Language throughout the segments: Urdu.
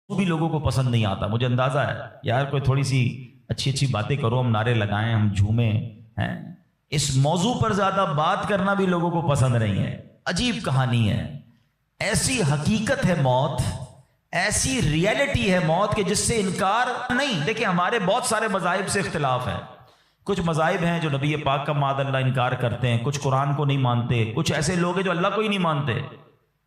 بھی لوگوں کو پسند نہیں آتا. مجھے اندازہ ہے یار کوئی تھوڑی سی اچھی اچھی باتیں کرو، ہم نعرے لگائیں، ہم جھومیں ہیں. اس موضوع پر زیادہ بات کرنا بھی لوگوں کو پسند نہیں ہے. عجیب کہانی ہے. ایسی حقیقت ہے موت، ایسی ریئلٹی ہے موت کہ جس سے انکار نہیں. دیکھیں ہمارے بہت سارے مذاہب سے اختلاف ہے. کچھ مذاہب ہیں جو نبی پاک کا معاذ اللہ انکار کرتے ہیں، کچھ قرآن کو نہیں مانتے، کچھ ایسے لوگ ہیں جو اللہ کو ہی نہیں مانتے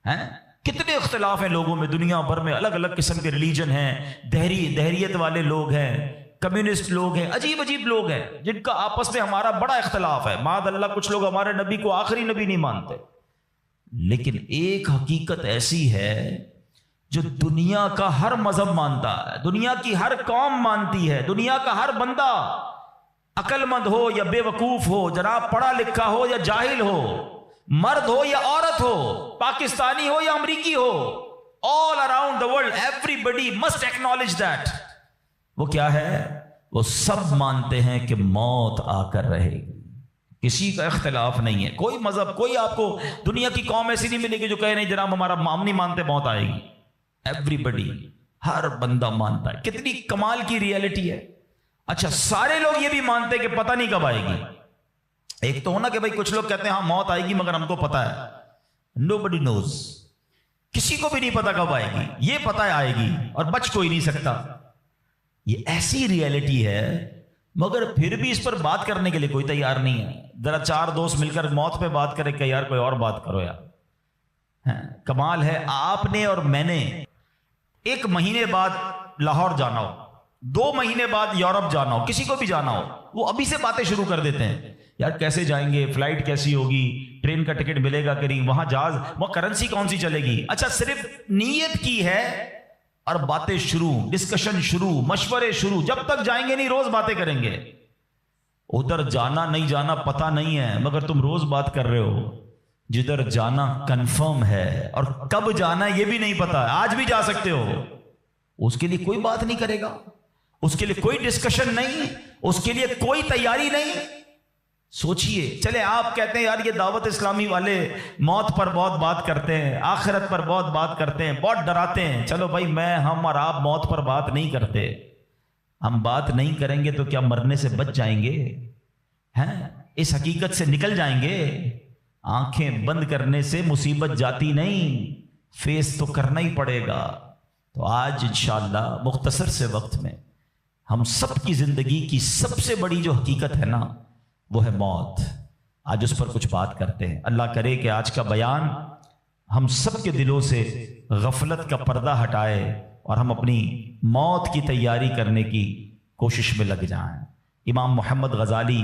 ہیں. کتنے اختلاف ہیں لوگوں میں، دنیا بھر میں الگ الگ قسم کے ریلیجن ہیں. دہریت والے لوگ ہیں، کمیونسٹ لوگ ہیں، عجیب عجیب لوگ ہیں جن کا آپس میں ہمارا بڑا اختلاف ہے. معاذ اللہ کچھ لوگ ہمارے نبی کو آخری نبی نہیں مانتے. لیکن ایک حقیقت ایسی ہے جو دنیا کا ہر مذہب مانتا ہے، دنیا کی ہر قوم مانتی ہے، دنیا کا ہر بندہ عقل مند ہو یا بے وقوف ہو، جناب پڑھا لکھا ہو یا جاہل ہو، مرد ہو یا عورت ہو، پاکستانی ہو یا امریکی ہو، all around the world everybody must acknowledge that. وہ کیا ہے؟ وہ سب مانتے ہیں کہ موت آ کر رہے گی. کسی کا اختلاف نہیں ہے. کوئی مذہب، کوئی آپ کو دنیا کی قوم ایسی نہیں ملے گی جو کہے نہیں جناب ہمارا ہم نہیں مانتے موت آئے گی. ایوریبڈی، ہر بندہ مانتا ہے. کتنی کمال کی ریئلٹی ہے. اچھا سارے لوگ یہ بھی مانتے کہ پتہ نہیں کب آئے گی. ایک تو ہونا کہ بھائی کچھ لوگ کہتے ہیں ہاں موت آئے گی مگر ہم کو پتا ہے. Nobody knows. کسی کو بھی نہیں پتا کب آئے گی. یہ پتا ہے آئے گی اور بچ کوئی نہیں سکتا. یہ ایسی ریئلٹی ہے مگر پھر بھی اس پر بات کرنے کے لیے کوئی تیار نہیں ہے. ذرا چار دوست مل کر موت پہ بات کرے کہ یار کوئی اور بات کرو یار. کمال ہے آپ نے اور میں نے 1 مہینے بعد لاہور جانا ہو، 2 مہینے بعد یورپ جانا ہو، کسی کو بھی جانا ہو، وہ ابھی سے باتیں شروع کر دیتے ہیں. یار کیسے جائیں گے، فلائٹ کیسی ہوگی، ٹرین کا ٹکٹ ملے گا کہ نہیں، وہاں جہاز، وہاں کرنسی کون سی چلے گی. اچھا صرف نیت کی ہے اور باتیں شروع، ڈسکشن شروع، مشورے شروع. جب تک جائیں گے نہیں روز باتیں کریں گے. ادھر جانا نہیں جانا پتہ نہیں ہے مگر تم روز بات کر رہے ہو. جدھر جانا کنفرم ہے اور کب جانا یہ بھی نہیں پتا. آج بھی جا سکتے ہو. اس کے لیے کوئی بات نہیں کرے گا، اس کے لیے کوئی ڈسکشن نہیں، اس کے لیے کوئی تیاری نہیں. سوچئے. چلے آپ کہتے ہیں یار یہ دعوت اسلامی والے موت پر بہت بات کرتے ہیں، آخرت پر بہت بات کرتے ہیں، بہت ڈراتے ہیں. چلو بھائی ہم اور آپ موت پر بات نہیں کرتے. ہم بات نہیں کریں گے تو کیا مرنے سے بچ جائیں گے؟ ہیں اس حقیقت سے نکل جائیں گے؟ آنکھیں بند کرنے سے مصیبت جاتی نہیں، فیس تو کرنا ہی پڑے گا. تو آج انشاءاللہ مختصر سے وقت میں ہم سب کی زندگی کی سب سے بڑی جو حقیقت ہے نا وہ ہے موت. آج اس پر کچھ بات کرتے ہیں. اللہ کرے کہ آج کا بیان ہم سب کے دلوں سے غفلت کا پردہ ہٹائے اور ہم اپنی موت کی تیاری کرنے کی کوشش میں لگ جائیں. امام محمد غزالی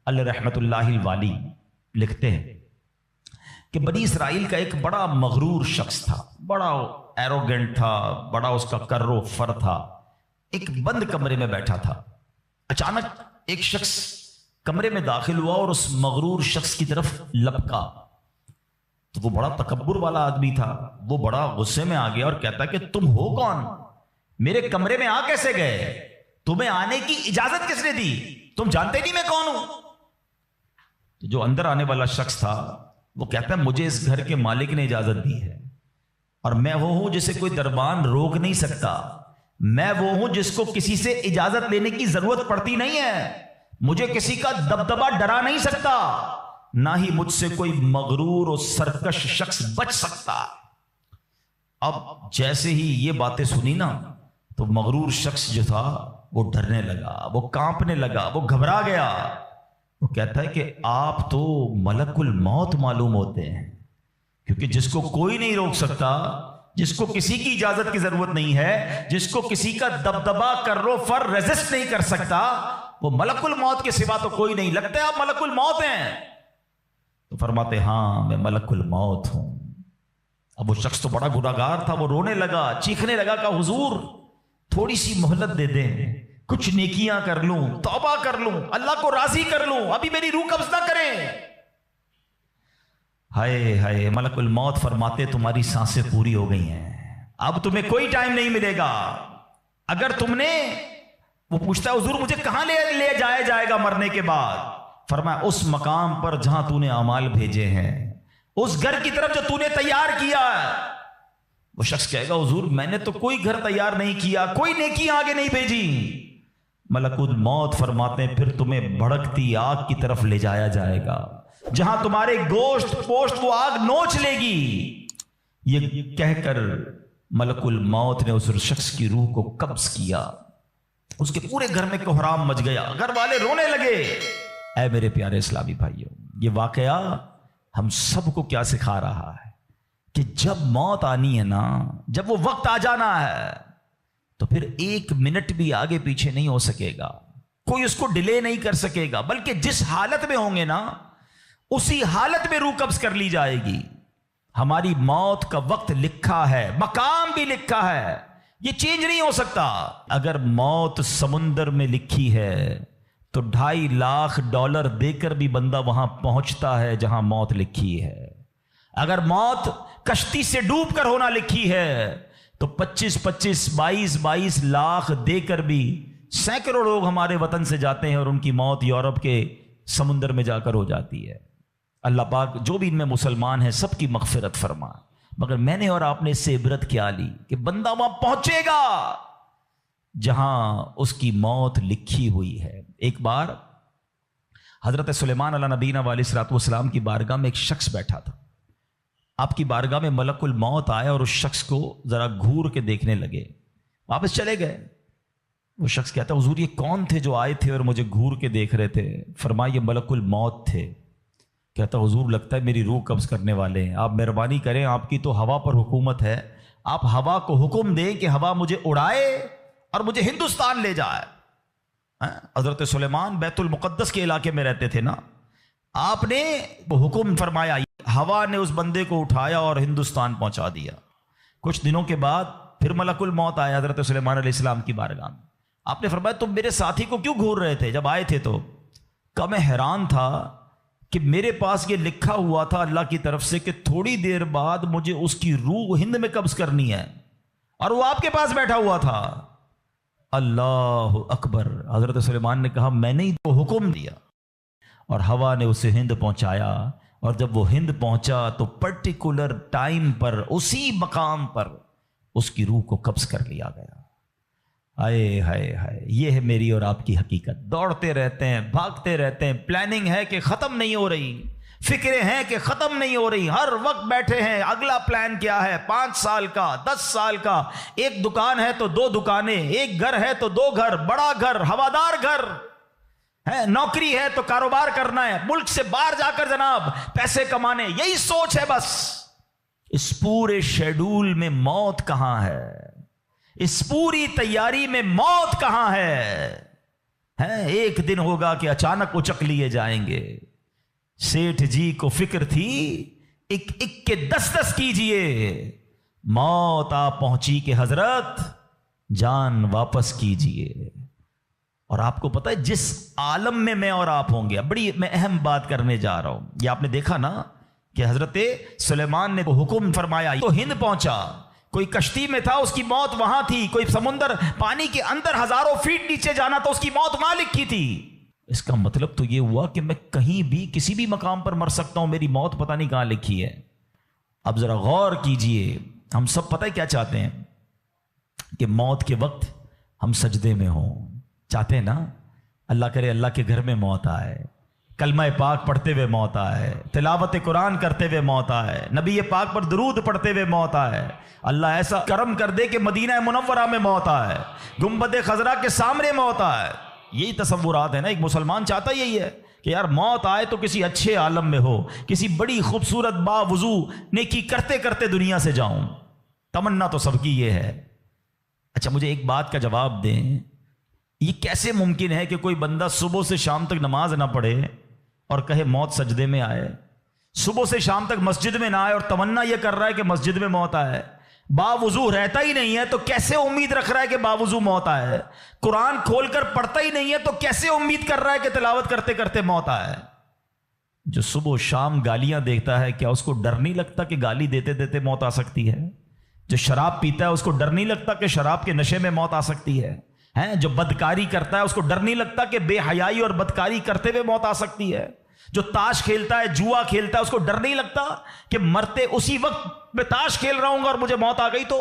علیہ رحمت اللہ الوالی لکھتے ہیں کہ بنی اسرائیل کا ایک بڑا مغرور شخص تھا، بڑا ایروگنٹ تھا، بڑا اس کا کر و فر تھا. ایک بند کمرے میں بیٹھا تھا. اچانک ایک شخص کمرے میں داخل ہوا اور اس مغرور شخص کی طرف لپکا. تو وہ بڑا تکبر والا آدمی تھا، وہ بڑا غصے میں آ گیا اور کہتا کہ تم ہو کون؟ میرے کمرے میں آ کیسے گئے؟ تمہیں آنے کی اجازت کس نے دی؟ تم جانتے نہیں میں کون ہوں؟ تو جو اندر آنے والا شخص تھا وہ کہتا ہے مجھے اس گھر کے مالک نے اجازت دی ہے اور میں وہ ہوں جسے کوئی دربان روک نہیں سکتا. میں وہ ہوں جس کو کسی سے اجازت لینے کی ضرورت پڑتی نہیں ہے. مجھے کسی کا دبدبا ڈرا نہیں سکتا، نہ ہی مجھ سے کوئی مغرور اور سرکش شخص بچ سکتا. اب جیسے ہی یہ باتیں سنی نا تو مغرور شخص جو تھا وہ ڈرنے لگا، وہ کانپنے لگا، وہ گھبرا گیا. وہ کہتا ہے کہ آپ تو ملک الموت معلوم ہوتے ہیں، کیونکہ جس کو کوئی نہیں روک سکتا، جس کو کسی کی اجازت کی ضرورت نہیں ہے، جس کو کسی کا دبدبا کرو فر ریزسٹ نہیں کر سکتا، وہ ملک الموت کے سوا تو کوئی نہیں. لگتا ہے آپ ملک الموت ہیں؟ تو فرماتے ہاں میں ملک الموت ہوں. اب وہ شخص تو بڑا گناہگار تھا، وہ رونے لگا، چیخنے لگا کہ حضور تھوڑی سی مہلت دے دیں، کچھ نیکیاں کر لوں، توبہ کر لوں، اللہ کو راضی کر لوں، ابھی میری روح قبض نہ کریں. ہائے ہائے. ملک الموت فرماتے تمہاری سانسیں پوری ہو گئی ہیں، اب تمہیں کوئی ٹائم نہیں ملے گا. اگر تم نے، وہ پوچھتا ہے حضور مجھے کہاں لے جایا جائے گا مرنے کے بعد؟ فرمایا اس مقام پر جہاں تو نے اعمال بھیجے ہیں، اس گھر کی طرف جو تو نے تیار کیا ہے. وہ شخص کہے گا حضور میں نے تو کوئی گھر تیار نہیں کیا، کوئی نیکی آگے نہیں بھیجی۔ ملک الموت فرماتے ہیں پھر تمہیں بھڑکتی آگ کی طرف لے جایا جائے گا، جہاں تمہارے گوشت پوشت وہ آگ نوچ لے گی۔ یہ کہہ کر ملک الموت نے اس شخص کی روح کو قبض کیا، اس کے پورے گھر میں کوہرام مچ گیا، گھر والے رونے لگے۔ اے میرے پیارے اسلامی بھائیوں، یہ واقعہ ہم سب کو کیا سکھا رہا ہے کہ جب موت آنی ہے نا، جب وہ وقت آ جانا ہے تو پھر ایک منٹ بھی آگے پیچھے نہیں ہو سکے گا، کوئی اس کو ڈیلے نہیں کر سکے گا، بلکہ جس حالت میں ہوں گے نا اسی حالت میں روح قبض کر لی جائے گی۔ ہماری موت کا وقت لکھا ہے، مقام بھی لکھا ہے، یہ چینج نہیں ہو سکتا۔ اگر موت سمندر میں لکھی ہے تو $2.5 لاکھ دے کر بھی بندہ وہاں پہنچتا ہے جہاں موت لکھی ہے۔ اگر موت کشتی سے ڈوب کر ہونا لکھی ہے تو 22 لاکھ دے کر بھی سینکڑوں لوگ ہمارے وطن سے جاتے ہیں اور ان کی موت یورپ کے سمندر میں جا کر ہو جاتی ہے۔ اللہ پاک جو بھی ان میں مسلمان ہیں سب کی مغفرت فرما، مگر میں نے اور آپ نے اس سے عبرت کیا لی کہ بندہ وہاں پہنچے گا جہاں اس کی موت لکھی ہوئی ہے۔ ایک بار حضرت سلیمان علیہ نبینا علیہ الصلوۃ والسلام کی بارگاہ میں ایک شخص بیٹھا تھا۔ آپ کی بارگاہ میں ملک الموت آیا اور اس شخص کو ذرا گھور کے دیکھنے لگے، واپس چلے گئے۔ وہ شخص کہتا حضور یہ کون تھے جو آئے تھے اور مجھے گھور کے دیکھ رہے تھے؟ فرمایا یہ ملک الموت تھے۔ کہتا حضور لگتا ہے میری روح قبض کرنے والے ہیں، آپ مہربانی کریں، آپ کی تو ہوا پر حکومت ہے، آپ ہوا کو حکم دیں کہ ہوا مجھے اڑائے اور مجھے ہندوستان لے جائے۔ حضرت سلیمان بیت المقدس کے علاقے میں رہتے تھے نا، آپ نے حکم فرمایا، ہوا نے اس بندے کو اٹھایا اور ہندوستان پہنچا دیا۔ کچھ دنوں کے بعد پھر ملک الموت آیا حضرت سلیمان علیہ السلام کی بارگاہ میں۔ آپ نے فرمایا تم میرے ساتھی کو کیوں گھور رہے تھے جب آئے تھے؟ تو کہا میں حیران تھا کہ میرے پاس یہ لکھا ہوا تھا اللہ کی طرف سے کہ تھوڑی دیر بعد مجھے اس کی روح ہند میں قبض کرنی ہے، اور وہ آپ کے پاس بیٹھا ہوا تھا۔ اللہ اکبر۔ حضرت سلیمان نے کہا میں نے ہی تو حکم دیا، اور ہوا نے اسے ہند پہنچایا، اور جب وہ ہند پہنچا تو پرٹیکولر ٹائم پر اسی مقام پر اس کی روح کو قبض کر لیا گیا۔ ہائے ہائے ہائے، یہ ہے میری اور آپ کی حقیقت۔ دوڑتے رہتے ہیں، بھاگتے رہتے ہیں، پلاننگ ہے کہ ختم نہیں ہو رہی، فکریں ہیں کہ ختم نہیں ہو رہی، ہر وقت بیٹھے ہیں اگلا پلان کیا ہے، 5 سال کا، 10 سال کا، ایک دکان ہے تو 2 دکانیں، ایک گھر ہے تو 2 گھر، بڑا گھر، ہوادار گھر ہے، نوکری ہے تو کاروبار کرنا ہے، ملک سے باہر جا کر جناب پیسے کمانے، یہی سوچ ہے بس۔ اس پورے شیڈول میں موت کہاں ہے؟ اس پوری تیاری میں موت کہاں ہے؟ ایک دن ہوگا کہ اچانک اچک لیے جائیں گے۔ سیٹھ جی کو فکر تھی ایک ایک کے 10 کیجئے، موت آ پہنچی کہ حضرت جان واپس کیجئے۔ اور آپ کو پتا ہے جس عالم میں اور آپ ہوں گے، بڑی میں اہم بات کرنے جا رہا ہوں، یہ آپ نے دیکھا نا کہ حضرت سلیمان نے حکم فرمایا تو ہند پہنچا، کوئی کشتی میں تھا اس کی موت وہاں تھی، کوئی سمندر پانی کے اندر ہزاروں فیٹ نیچے جانا تو اس کی موت وہاں لکھی تھی۔ اس کا مطلب تو یہ ہوا کہ میں کہیں بھی کسی بھی مقام پر مر سکتا ہوں، میری موت پتہ نہیں کہاں لکھی ہے۔ اب ذرا غور کیجئے، ہم سب پتہ ہے کیا چاہتے ہیں کہ موت کے وقت ہم سجدے میں ہوں، چاہتے ہیں نا اللہ کرے اللہ کے گھر میں موت آئے، کلمہ پاک پڑھتے ہوئے موت آئے، تلاوت قرآن کرتے ہوئے موت آئے، نبی پاک پر درود پڑھتے ہوئے موت آئے، اللہ ایسا کرم کر دے کہ مدینہ منورہ میں موت آئے، گنبد خضرا کے سامنے موت آئے۔ یہی تصورات ہے نا، ایک مسلمان چاہتا یہی ہے کہ یار موت آئے تو کسی اچھے عالم میں ہو، کسی بڑی خوبصورت باوضو نیکی کرتے کرتے دنیا سے جاؤں، تمنا تو سب کی یہ ہے۔ اچھا مجھے ایک بات کا جواب دیں، یہ کیسے ممکن ہے کہ کوئی بندہ صبح سے شام تک نماز نہ پڑھے اور کہے موت سجدے میں آئے، صبح سے شام تک مسجد میں نہ آئے اور تمنا یہ کر رہا ہے کہ مسجد میں موت آئے، باوضو رہتا ہی نہیں ہے تو کیسے امید رکھ رہا ہے کہ باوضو موت آئے، قرآن کھول کر پڑھتا ہی نہیں ہے تو کیسے امید کر رہا ہے کہ تلاوت کرتے کرتے موت آئے۔ جو صبح و شام گالیاں دیکھتا ہے کیا اس کو ڈر نہیں لگتا کہ گالی دیتے دیتے موت آ سکتی ہے؟ جو شراب پیتا ہے اس کو ڈر نہیں لگتا کہ شراب کے نشے میں موت آ سکتی ہے؟ جو بدکاری کرتا ہے اس کو ڈر نہیں لگتا کہ بے حیائی اور بدکاری کرتے ہوئے موت آ سکتی ہے؟ جو تاش کھیلتا ہے، جوا کھیلتا ہے، اس کو ڈر نہیں لگتا کہ مرتے اسی وقت میں تاش کھیل رہا ہوں اور مجھے موت آ گئی تو،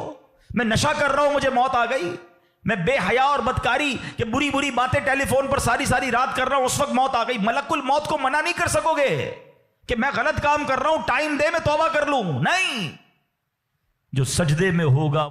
میں نشہ کر رہا ہوں مجھے موت آ گئی، میں بے حیا اور بدکاری کہ بری بری باتیں ٹیلی فون پر ساری ساری رات کر رہا ہوں، اس وقت موت آ گئی، ملک الموت کو منع نہیں کر سکو گے کہ میں غلط کام کر رہا ہوں، ٹائم دے میں توبہ کر لوں، نہیں، جو سجدے میں ہوگا